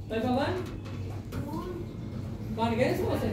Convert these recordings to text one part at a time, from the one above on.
Vai falar? Vai ninguém se você.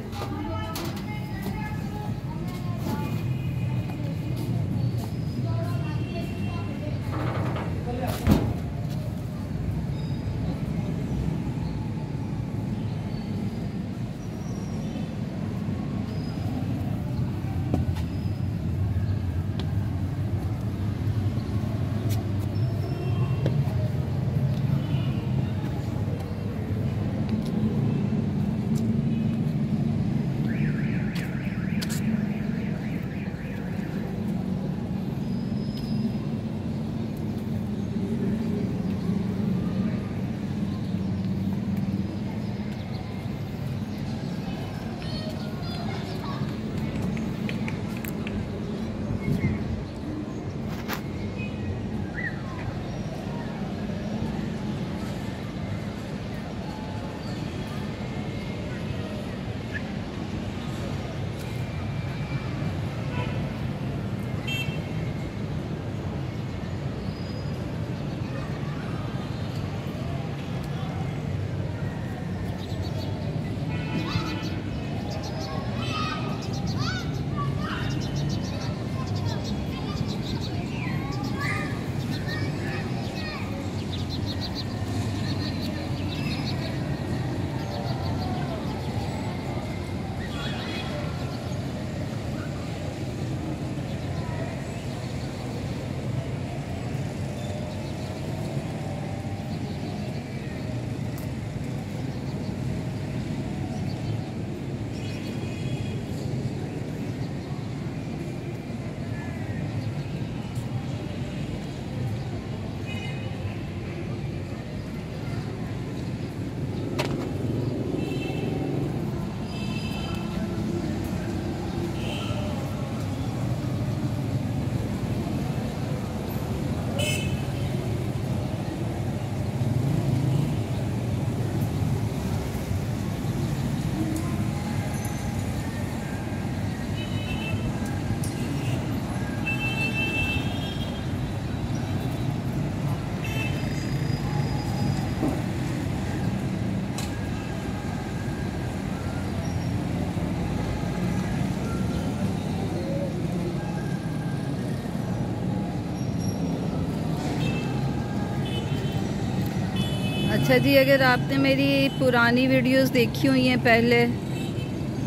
अच्छा जी, अगर आपने मेरी पुरानी वीडियोस देखी हुई हैं पहले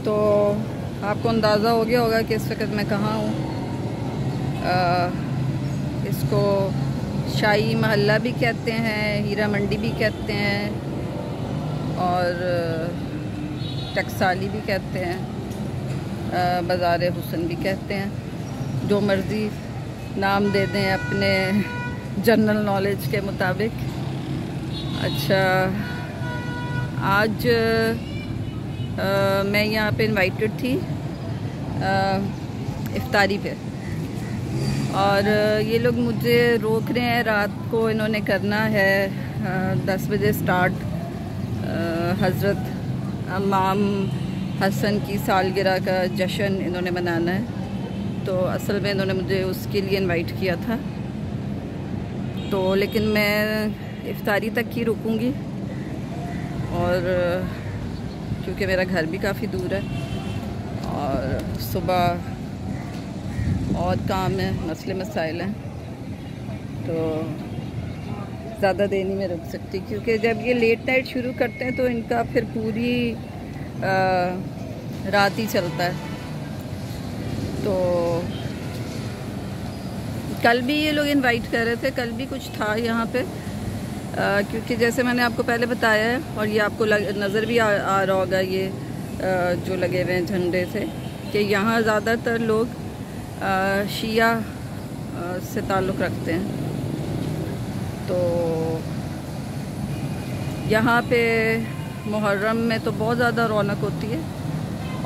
तो आपको अंदाज़ा हो गया होगा कि इस वक्त मैं कहाँ हूँ। इसको शाही महल्ला भी कहते हैं, हीरा मंडी भी कहते हैं और टकसाली भी कहते हैं, बाज़ार हुसन भी कहते हैं। जो मर्ज़ी नाम दे दें अपने जनरल नॉलेज के मुताबिक। अच्छा, आज मैं यहाँ पे इनवाइटेड थी इफ्तारी पे और ये लोग मुझे रोक रहे हैं। रात को इन्होंने करना है 10 बजे स्टार्ट हज़रत इमाम हसन की सालगिरह का जश्न इन्होंने मनाना है। तो असल में इन्होंने मुझे उसके लिए इनवाइट किया था, तो लेकिन मैं इफ्तारी तक ही रुकूंगी, और क्योंकि मेरा घर भी काफ़ी दूर है और सुबह और काम है, मसले मसाइल हैं, तो ज़्यादा देर नहीं मैं रुक सकती, क्योंकि जब ये लेट नाइट शुरू करते हैं तो इनका फिर पूरी रात ही चलता है। तो कल भी ये लोग इनवाइट कर रहे थे, कल भी कुछ था यहाँ पे, क्योंकि जैसे मैंने आपको पहले बताया है, और ये आपको नज़र भी आ रहा होगा, ये जो लगे हुए हैं झंडे से, कि यहाँ ज़्यादातर लोग शिया से ताल्लुक़ रखते हैं। तो यहाँ पे मुहर्रम में तो बहुत ज़्यादा रौनक होती है,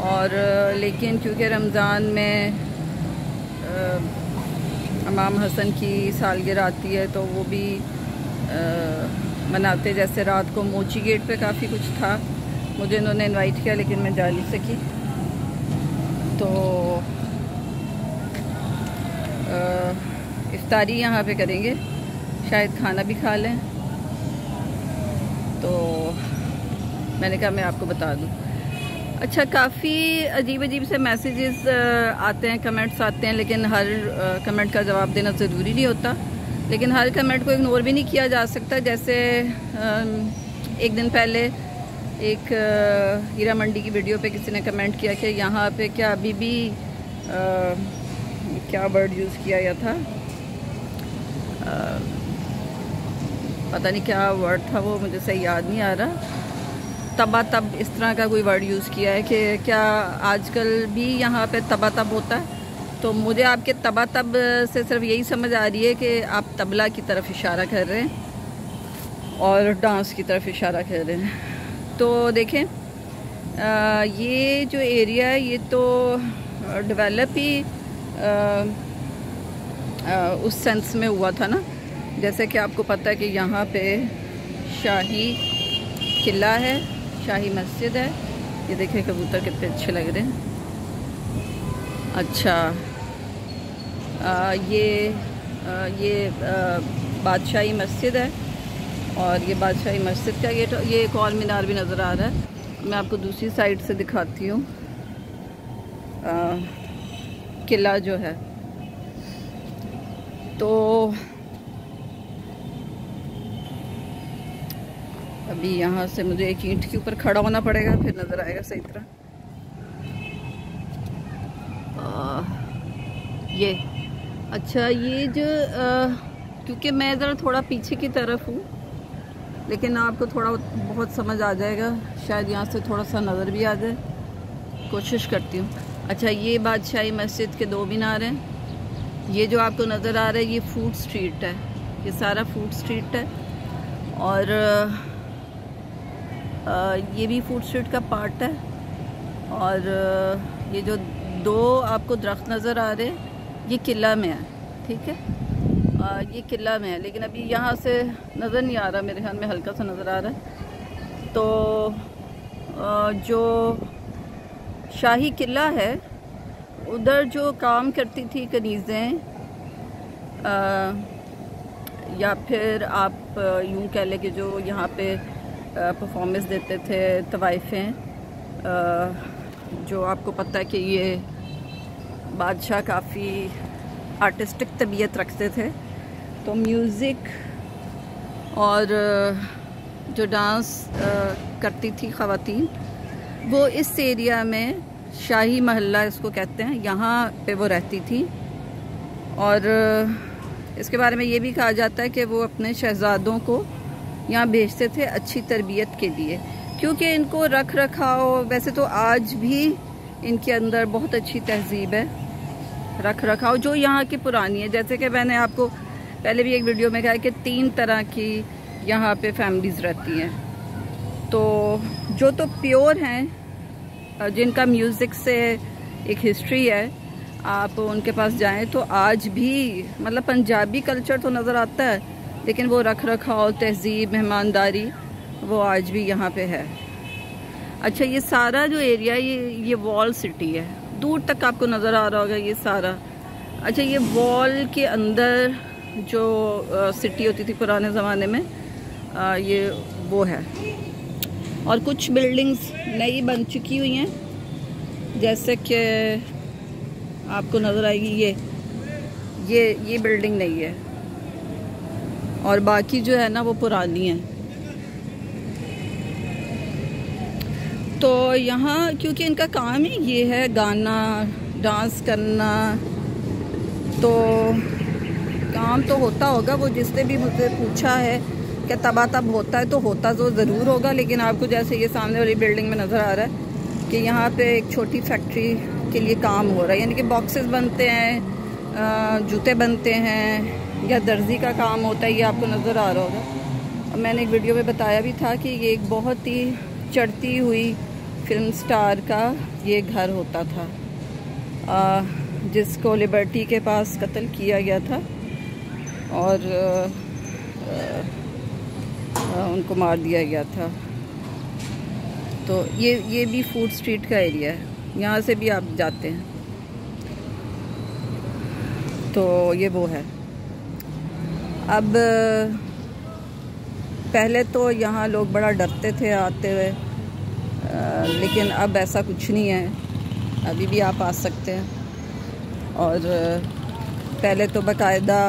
और लेकिन क्योंकि रमज़ान में इमाम हसन की सालगिरह आती है तो वो भी मनाते। जैसे रात को मोची गेट पे काफ़ी कुछ था, मुझे इन्होंने इनवाइट किया लेकिन मैं जा नहीं सकी, तो इफ्तारी यहाँ पे करेंगे, शायद खाना भी खा लें, तो मैंने कहा मैं आपको बता दूं। अच्छा, काफ़ी अजीब अजीब से मैसेजेस आते हैं, कमेंट्स आते हैं, लेकिन हर कमेंट का जवाब देना ज़रूरी नहीं होता, लेकिन हर कमेंट को इग्नोर भी नहीं किया जा सकता। जैसे एक दिन पहले एक हीरा मंडी की वीडियो पे किसी ने कमेंट किया कि यहाँ पे क्या अभी भी क्या वर्ड यूज़ किया गया था, पता नहीं क्या वर्ड था वो, मुझे सही याद नहीं आ रहा, तबा तब इस तरह का कोई वर्ड यूज़ किया है कि क्या आजकल भी यहाँ पे तबा तब होता है। तो मुझे आपके तबा तब से सिर्फ यही समझ आ रही है कि आप तबला की तरफ इशारा कर रहे हैं और डांस की तरफ इशारा कर रहे हैं। तो देखें, ये जो एरिया है ये तो डेवलप ही उस सेंस में हुआ था ना, जैसे कि आपको पता है कि यहाँ पे शाही किला है, शाही मस्जिद है, ये देखें कबूतर कितने अच्छे लग रहे हैं। अच्छा, ये बादशाही मस्जिद है, और ये बादशाही मस्जिद का गेट, ये एक और मीनार भी नज़र आ रहा है। मैं आपको दूसरी साइड से दिखाती हूँ किला जो है। तो अभी यहाँ से मुझे एक ईंट के ऊपर खड़ा होना पड़ेगा, फिर नज़र आएगा सही तरह। ये अच्छा, ये जो क्योंकि मैं ज़रा थोड़ा पीछे की तरफ हूँ, लेकिन आपको थोड़ा बहुत समझ आ जाएगा, शायद यहाँ से थोड़ा सा नज़र भी आ जाए, कोशिश करती हूँ। अच्छा, ये बादशाही मस्जिद के 2 मीनार हैं। ये जो आपको नज़र आ रहा है ये फूड स्ट्रीट है, ये सारा फूड स्ट्रीट है, और ये भी फूड स्ट्रीट का पार्ट है। और ये जो 2 आपको दरख्त नज़र आ रहे हैं ये किला में है, ठीक है, ये किला में है, लेकिन अभी यहाँ से नज़र नहीं आ रहा, मेरे ख्याल में हल्का सा नज़र आ रहा है। तो जो शाही किला है उधर जो काम करती थी कनीज़ें, या फिर आप यूँ कह लें कि जो यहाँ पे परफॉर्मेंस देते थे, तवाइफ़ें, जो आपको पता है कि ये बादशाह काफ़ी आर्टिस्टिक तबीयत रखते थे, तो म्यूज़िक और जो डांस करती थी ख़वातीन, वो इस एरिया में शाही महल्ला इसको कहते हैं, यहाँ पे वो रहती थी। और इसके बारे में ये भी कहा जाता है कि वो अपने शहज़ादों को यहाँ भेजते थे अच्छी तरबियत के लिए, क्योंकि इनको रख रखाव, वैसे तो आज भी इनके अंदर बहुत अच्छी तहजीब है, रख रखाव जो यहाँ की पुरानी है। जैसे कि मैंने आपको पहले भी एक वीडियो में कहा कि 3 तरह की यहाँ पे फैमिलीज़ रहती हैं। तो जो तो प्योर हैं, जिनका म्यूज़िक से एक हिस्ट्री है, आप उनके पास जाएं तो आज भी मतलब पंजाबी कल्चर तो नज़र आता है, लेकिन वो रख रखाव, तहजीब, मेहमानदारी वो आज भी यहाँ पे है। अच्छा, ये सारा जो एरिया ये वॉल सिटी है, दूर तक आपको नज़र आ रहा होगा, ये सारा अच्छा, ये वॉल के अंदर जो सिटी होती थी पुराने ज़माने में, ये वो है। और कुछ बिल्डिंग्स नई बन चुकी हुई हैं, जैसे कि आपको नज़र आएगी ये बिल्डिंग नई है, और बाकी जो है ना वो पुरानी है। तो यहाँ क्योंकि इनका काम ही ये है गाना डांस करना, तो काम तो होता होगा। वो जिसने भी मुझसे पूछा है कि तब होता है, तो होता तो ज़रूर होगा। लेकिन आपको जैसे ये सामने वाली बिल्डिंग में नज़र आ रहा है कि यहाँ पे एक छोटी फैक्ट्री के लिए काम हो रहा है, यानी कि बॉक्सेस बनते हैं, जूते बनते हैं, या दर्जी का काम होता है, ये आपको नज़र आ रहा होगा। और मैंने एक वीडियो में बताया भी था कि ये एक बहुत ही चढ़ती हुई फिल्म स्टार का ये घर होता था, जिसको लिबर्टी के पास कत्ल किया गया था और उनको मार दिया गया था। तो ये भी फूड स्ट्रीट का एरिया है, यहाँ से भी आप जाते हैं। तो ये वो है। अब पहले तो यहाँ लोग बड़ा डरते थे आते हुए, लेकिन अब ऐसा कुछ नहीं है, अभी भी आप आ सकते हैं। और पहले तो बाकायदा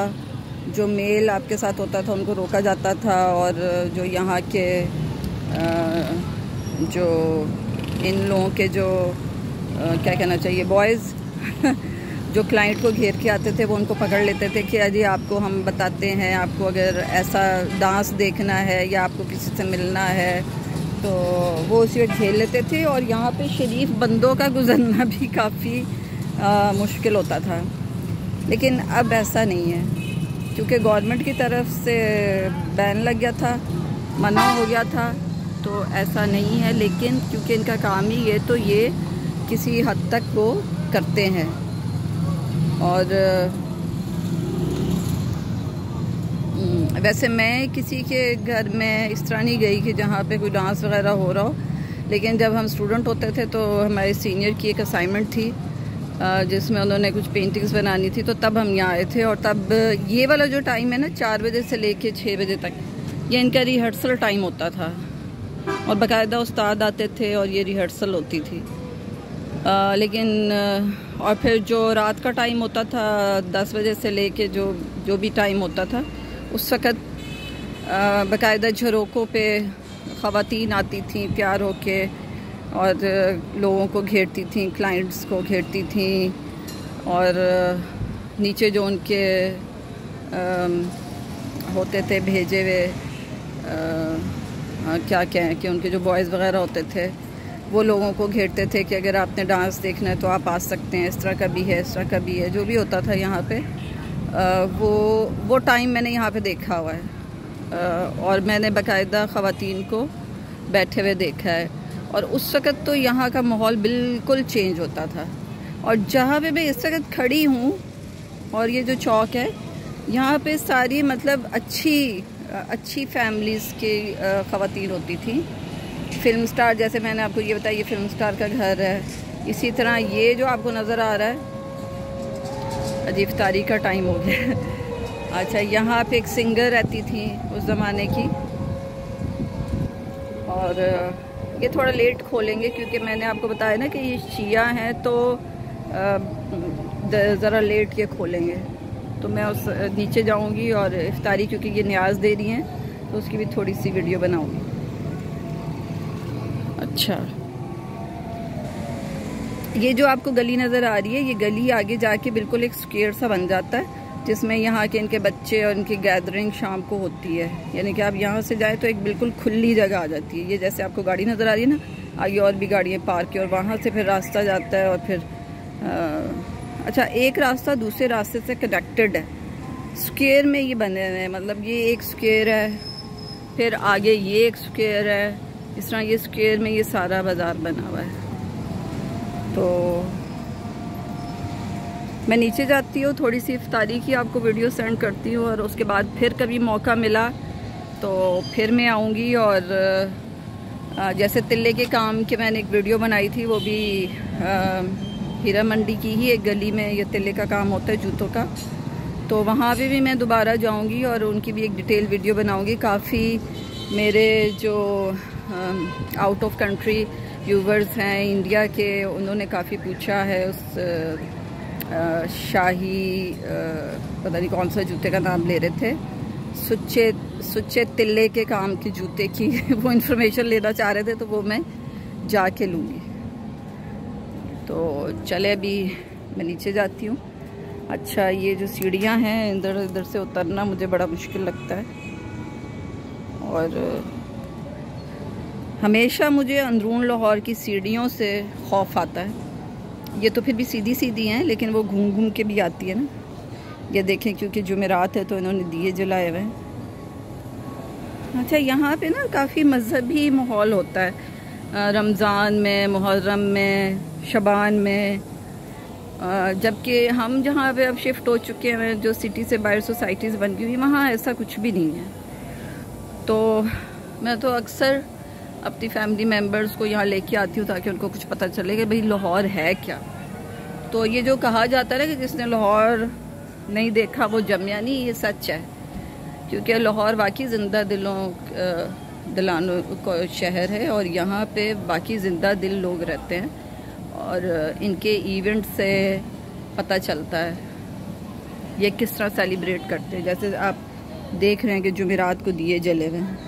जो मेल आपके साथ होता था उनको रोका जाता था, और जो यहाँ के जो इन लोगों के जो क्या कहना चाहिए बॉयज़ जो क्लाइंट को घेर के आते थे, वो उनको पकड़ लेते थे कि अजी आपको हम बताते हैं, आपको अगर ऐसा डांस देखना है या आपको किसी से मिलना है, तो वो उसी वक्त झेल लेते थे। और यहाँ पे शरीफ बंदों का गुजरना भी काफ़ी मुश्किल होता था। लेकिन अब ऐसा नहीं है, क्योंकि गवर्नमेंट की तरफ से बैन लग गया था, मना हो गया था, तो ऐसा नहीं है। लेकिन क्योंकि इनका काम ही ये, तो ये किसी हद तक वो करते हैं। और वैसे मैं किसी के घर में इस तरह नहीं गई कि जहाँ पे कोई डांस वगैरह हो रहा हो, लेकिन जब हम स्टूडेंट होते थे तो हमारे सीनियर की एक असाइनमेंट थी जिसमें उन्होंने कुछ पेंटिंग्स बनानी थी, तो तब हम यहाँ आए थे। और तब ये वाला जो टाइम है ना, 4 बजे से लेके 6 बजे तक, ये इनका रिहर्सल टाइम होता था, और बाकायदा उस्ताद आते थे और ये रिहर्सल होती थी। लेकिन और फिर जो रात का टाइम होता था 10 बजे से लेके जो भी टाइम होता था, उस वक़्त बाकायदा झरोकों पे ख़वातीन आती थी तैयार होके, और लोगों को घेरती थी, क्लाइंट्स को घेरती थी, और नीचे जो उनके होते थे भेजे हुए, क्या कहें कि उनके जो बॉयज़ वगैरह होते थे, वो लोगों को घेरते थे कि अगर आपने डांस देखना है तो आप आ सकते हैं, इस तरह का भी है, इस तरह का भी है, जो भी होता था यहाँ पे। वो टाइम मैंने यहाँ पे देखा हुआ है, और मैंने बाकायदा ख़वातीन को बैठे हुए देखा है। और उस वक़्त तो यहाँ का माहौल बिल्कुल चेंज होता था। और जहाँ पे मैं इस वक़्त खड़ी हूँ, और ये जो चौक है, यहाँ पे सारी मतलब अच्छी फैमिलीज़ के ख़वातीन होती थी। फिल्म स्टार, जैसे मैंने आपको ये बताया, ये फिल्म स्टार का घर है। इसी तरह ये जो आपको नज़र आ रहा है, अजी इफ्तारी का टाइम हो गया। अच्छा, यहाँ पे एक सिंगर रहती थी उस ज़माने की, और ये थोड़ा लेट खोलेंगे क्योंकि मैंने आपको बताया ना कि ये शिया हैं, तो ज़रा लेट ये खोलेंगे। तो मैं उस नीचे जाऊँगी और इफ्तारी, क्योंकि ये न्याज दे रही हैं, तो उसकी भी थोड़ी सी वीडियो बनाऊँगी। अच्छा, ये जो आपको गली नज़र आ रही है, ये गली आगे जाके बिल्कुल एक स्क्वायर सा बन जाता है, जिसमें यहाँ के इनके बच्चे और इनकी गैदरिंग शाम को होती है। यानी कि आप यहाँ से जाएं तो एक बिल्कुल खुली जगह आ जाती है। ये जैसे आपको गाड़ी नज़र आ रही है ना, आगे और भी गाड़ियाँ पार्क की, और वहाँ से फिर रास्ता जाता है, और फिर अच्छा, एक रास्ता दूसरे रास्ते से कनेक्टेड है। स्क्वायर में ये बने हुए हैं, मतलब ये एक स्क्वायर है, फिर आगे ये एक स्क्वायर है, इस तरह ये स्क्वायर में ये सारा बाज़ार बना हुआ है। तो मैं नीचे जाती हूँ, थोड़ी सी इफ्तारी की आपको वीडियो सेंड करती हूँ, और उसके बाद फिर कभी मौका मिला तो फिर मैं आऊँगी। और जैसे तिल्ले के काम की मैंने एक वीडियो बनाई थी, वो भी हीरा मंडी की ही एक गली में ये तिल्ले का काम होता है जूतों का। तो वहाँ पे भी मैं दोबारा जाऊँगी और उनकी भी एक डिटेल वीडियो बनाऊँगी। काफ़ी मेरे जो आउट ऑफ कंट्री व्यूवर्स हैं इंडिया के, उन्होंने काफ़ी पूछा है उस शाही पता नहीं कौन सा जूते का नाम ले रहे थे, सुच्चे तिल्ले के काम के जूते की वो इन्फॉर्मेशन लेना चाह रहे थे, तो वो मैं जाके लूँगी। तो चले अभी मैं नीचे जाती हूँ। अच्छा, ये जो सीढ़ियाँ हैं इधर इधर से उतरना मुझे बड़ा मुश्किल लगता है, और हमेशा मुझे अंदरून लाहौर की सीढ़ियों से खौफ आता है। ये तो फिर भी सीधी सीधी हैं, लेकिन वो घूम घूम के भी आती है ना। ये देखें, क्योंकि जुमेरात है तो इन्होंने दिए जलाए हुए हैं। अच्छा, यहाँ पे ना काफ़ी मजहबी माहौल होता है रमज़ान में, मुहर्रम में, शबान में। जबकि हम जहाँ पे अब शिफ्ट हो चुके हैं, जो सिटी से बाहर सोसाइटीज़ बन गई हुई, वहाँ ऐसा कुछ भी नहीं है। तो मैं तो अक्सर अपनी फैमिली मेम्बर्स को यहाँ लेके आती हूँ ताकि उनको कुछ पता चले कि भाई लाहौर है क्या। तो ये जो कहा जाता है ना कि जिसने लाहौर नहीं देखा वो जमिया नहीं, ये सच है। क्योंकि लाहौर वाकई ज़िंदा दिलानों का शहर है, और यहाँ पे बाकी ज़िंदा दिल लोग रहते हैं, और इनके इवेंट से पता चलता है ये किस तरह सेलिब्रेट करते हैं। जैसे आप देख रहे हैं कि जुमेरात को दिए जले हुए हैं,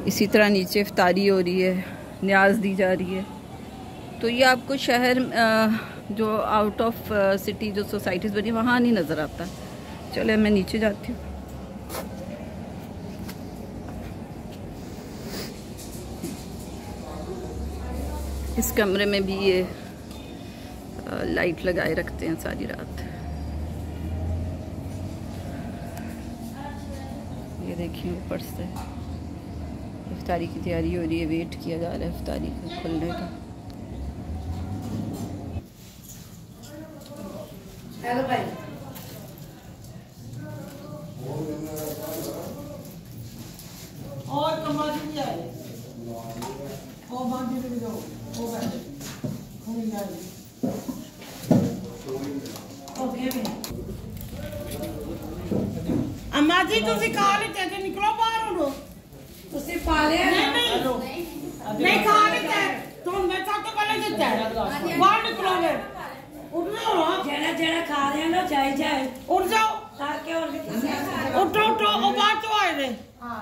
इसी तरह नीचे इफ्तारी हो रही है, न्याज दी जा रही है। तो ये आपको शहर जो आउट ऑफ सिटी जो सोसाइटीज़ बनी वहाँ नहीं नज़र आता। चलो मैं नीचे जाती हूँ। इस कमरे में भी ये लाइट लगाए रखते हैं सारी रात। ये देखिए ऊपर से इफ्तारी की तैयारी हो रही है, वेट किया जा रहा है इफ्तारी के खुलने का। हेलो भाई, और कमाल की है और बांधी भी दो वो बैठ घूम जाए। ओके भी अम्मा जी तुसी खा लेते थे, निकलो बाहर उठो। तुसी पा ले नहीं खा लेते तुम, मैं तो पहले देता है बाहर निकलो। उठ जाओ, जेड़ा जेड़ा खा रहे हैं लो, जाए जाए उठ जाओ ताकि और उठो उठो। वो बात तो आए थे, हां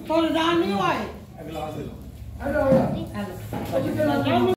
थोड़ा दान नहीं हुआ है।